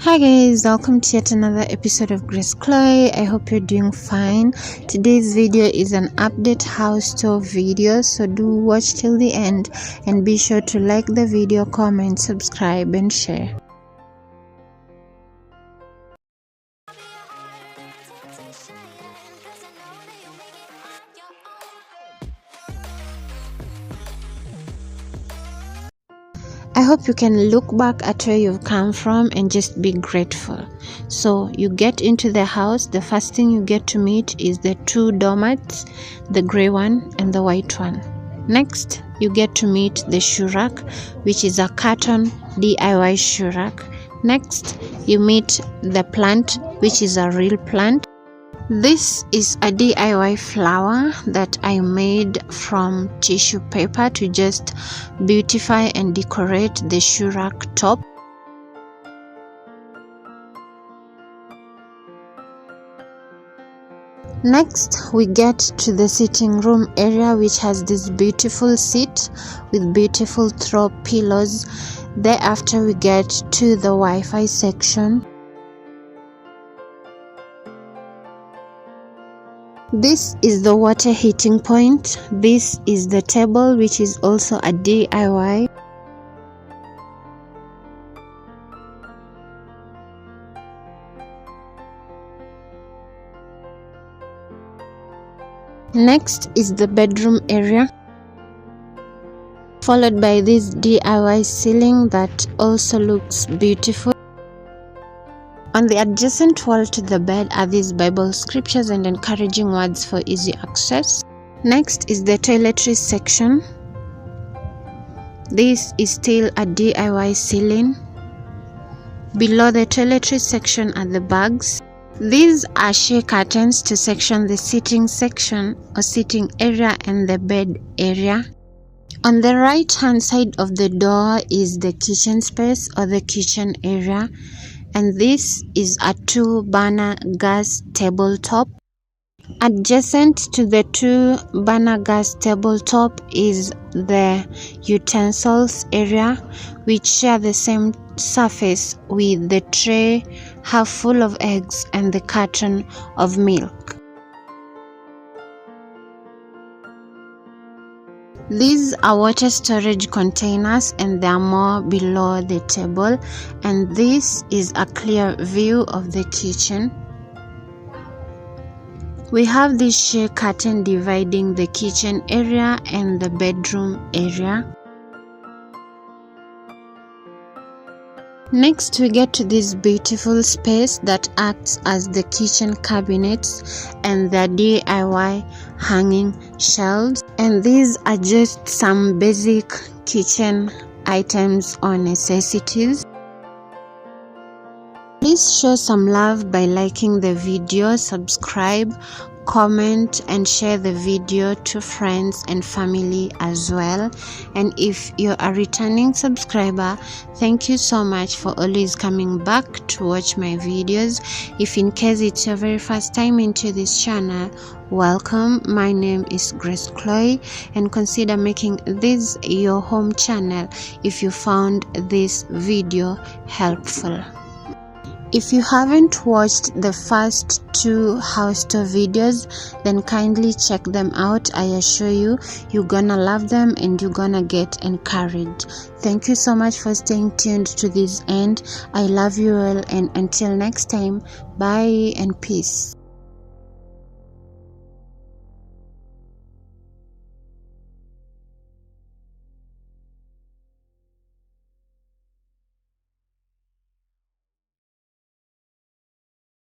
Hi guys, welcome to yet another episode of Grace Chloe. I hope you're doing fine. Today's video is an update house tour video, so do watch till the end and be sure to like the video, comment, subscribe and share. I hope you can look back at where you've come from and just be grateful. So you get into the house, the first thing you get to meet is the two doormats, the gray one and the white one. Next, you get to meet the shoe rack, which is a carton DIY shoe rack. Next, you meet the plant, which is a real plant. This is a DIY flower that I made from tissue paper to just beautify and decorate the shoe rack top. Next, we get to the sitting room area, which has this beautiful seat with beautiful throw pillows. Thereafter, we get to the Wi-Fi section. This is the water heating point. This is the table, which is also a DIY. Next is the bedroom area, followed by this DIY ceiling that also looks beautiful. On the adjacent wall to the bed are these Bible scriptures and encouraging words for easy access. Next is the toiletries section. This is still a DIY ceiling. Below the toiletries section are the bags. These are shea curtains to section the sitting section or sitting area and the bed area. On the right hand side of the door is the kitchen space or the kitchen area. And this is a 2-burner gas tabletop. Adjacent to the 2-burner gas tabletop is the utensils area, which share the same surface with the tray half full of eggs and the carton of milk. These are water storage containers and there are more below the table, and this is a clear view of the kitchen. We have this shea curtain dividing the kitchen area and the bedroom area. Next, we get to this beautiful space that acts as the kitchen cabinets and the DIY hanging shelves. And these are just some basic kitchen items or necessities. Please show some love by liking the video, subscribe, comment and share the video to friends and family as well. And if you're a returning subscriber, thank you so much for always coming back to watch my videos. If in case it's your very first time into this channel, welcome. My name is Grace Chloe, and consider making this your home channel if you found this video helpful. If you haven't watched the first 2 house tour videos, then kindly check them out. I assure you, you're gonna love them and you're gonna get encouraged. Thank you so much for staying tuned to this end. I love you all, and until next time, bye and peace.